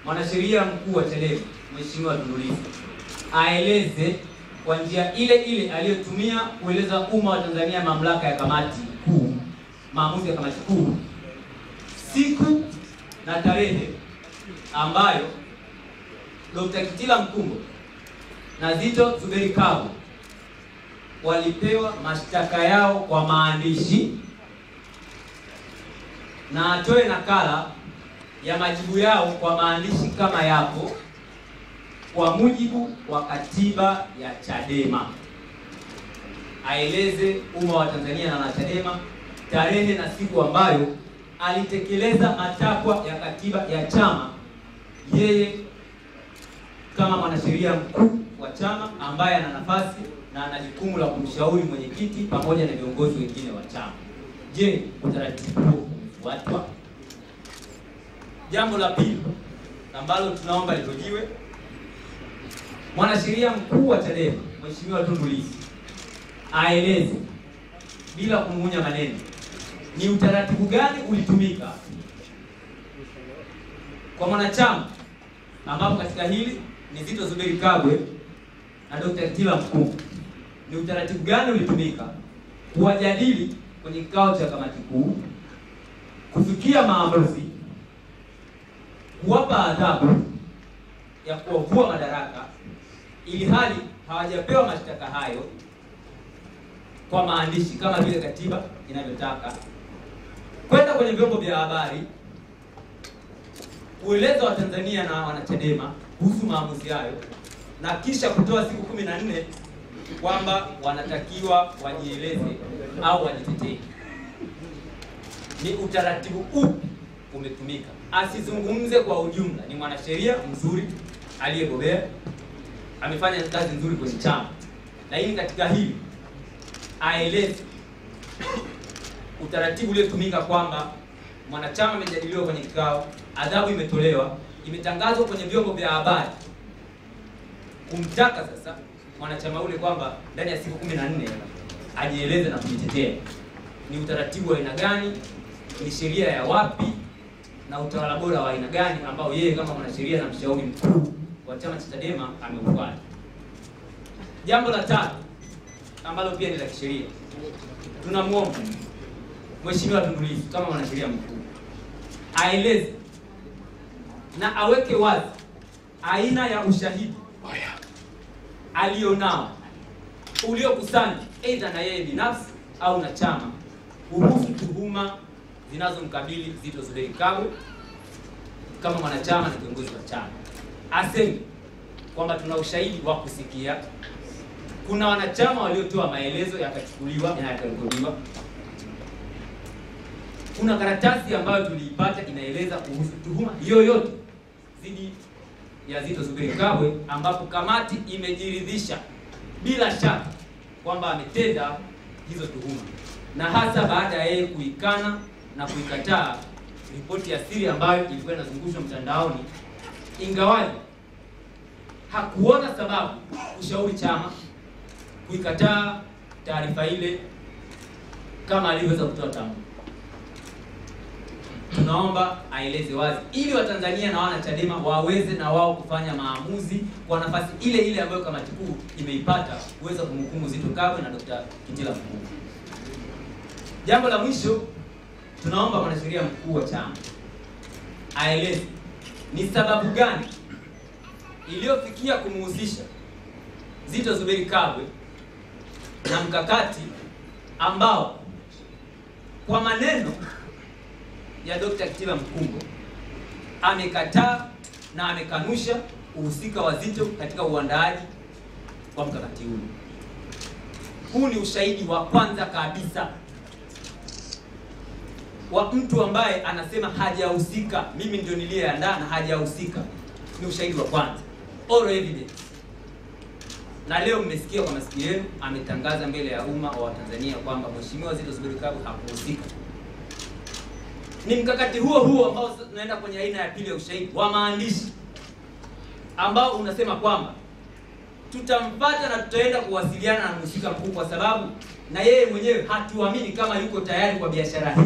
mwanasheria mkuu wa Chadema Mheshimiwa Tundu Lissu aeleze kwa njia ile ile aliyotumia kueleza umma wa Tanzania mamlaka ya kamati kuu, maamuzi ya kamati kuu, siku na tarehe ambayo Dr. Kitila Mkumbo na Zitto Zuberi Kabwe walipewa mashtaka yao kwa maandishi, na atoe nakala ya majibu yao kwa maandishi kama yapo kwa mujibu wa katiba ya Chadema. Aeleze umma wa Tanzania na Chadema tarehe na siku ambayo alitekeleza matakwa ya katiba ya chama, yeye kama mwanasheria mkuu wa chama ambaye ana nafasi na ana jukumu la kumshauri mwenyekiti pamoja na viongozi wengine wa chama. Je, utaratibu huo umefuatwa? Jambo la pili ambalo tunaomba lihojiwe, mwanasheria mkuu wa Chadema Mheshimiwa Tundu Lissu aeleze bila kumuunya maneno ni utaratibu gani ulitumika kwa mwanachama ambapo katika hili ni Zitto Zuberi Kabwe na Dr. Kitila Mkumbo. Ni utaratibu gani ulitumika kuwajadili kwenye kikao cha kamati kuu, kufikia maamuzi, kuwapa adhabu ya kuwavua madaraka, ili hali hawajapewa mashtaka hayo kwa maandishi kama vile katiba inavyotaka, kwenda kwenye vyombo vya habari kueleza Watanzania na wanachadema kuhusu maamuzi hayo, na kisha kutoa siku 14 kwamba wanatakiwa wajieleze au wajitetee. Ni utaratibu upi umetumika? Asizungumze kwa ujumla. Ni mwanasheria mzuri aliyebobea, amefanya kazi nzuri kwenye chama, lakini katika hili aeleze utaratibu uliotumika kwamba mwanachama amejadiliwa kwenye kikao, adhabu imetolewa, imetangazwa kwenye vyombo vya habari, kumtaka sasa mwanachama ule kwamba ndani ya siku 14 ajieleze na kujitetea. Ni utaratibu wa aina gani? Ni sheria ya wapi? Na utawala bora wa aina gani ambao yeye kama mwanasheria na mshauri mkuu wa chama cha Chadema ameufuata? Jambo la tatu ambalo pia ni la kisheria, tunamuomba Mheshimiwa Tundu Lissu kama mwanasheria mkuu aeleze na aweke wazi aina ya ushahidi alionao uliokusanya aidha na yeye binafsi au na chama kuhusu tuhuma zinazomkabili Zitto Zuberi Kabwe kama mwanachama na kiongozi wa chama. Aseme kwamba tuna ushahidi wa kusikia, kuna wanachama waliotoa maelezo yakachukuliwa na yakarekodiwa, kuna karatasi ambayo tuliipata inaeleza kuhusu tuhuma yoyote dhidi ya Zitto Zuberi Kabwe, ambapo kamati imejiridhisha bila shaka kwamba ametenda hizo tuhuma, na hasa baada ya yeye kuikana na kuikataa ripoti ya siri ambayo ilikuwa inazungushwa mtandaoni, ingawaje hakuona sababu kushauri chama kuikataa taarifa ile kama alivyoweza kutoa tamko. Tunaomba aeleze wazi ili Watanzania na wana Chadema waweze na wao kufanya maamuzi kwa nafasi ile ile ambayo kamati kuu imeipata kuweza kumhukumu Zitto Kabwe na Dr. Kitila Mkumbo. Jambo la mwisho, tunaomba mwanasheria mkuu wa chama aeleze ni sababu gani iliyofikia kumhusisha Zitto Zuberi Kabwe na mkakati ambao kwa maneno ya Dr. Kitila Mkumbo amekataa na amekanusha uhusika wa Zitto katika uandaaji wa mkakati huu. Huu ni ushahidi wa kwanza kabisa wa mtu ambaye anasema hajahusika, mimi ndio niliyeandaa na hajahusika. Ni ushahidi wa kwanza, oral evidence. Na leo mmesikia kwa masikio yenu ametangaza mbele ya umma wa Tanzania kwamba Mheshimiwa Zitto Zuberi Kabwe hakuhusika. Ni mkakati huo huo ambao tunaenda kwenye aina ya pili ya ushahidi wa maandishi ambao unasema kwamba tutampata na tutaenda kuwasiliana na mhusika mkuu kwa sababu na yeye mwenyewe hatuamini kama yuko tayari kwa biashara hii.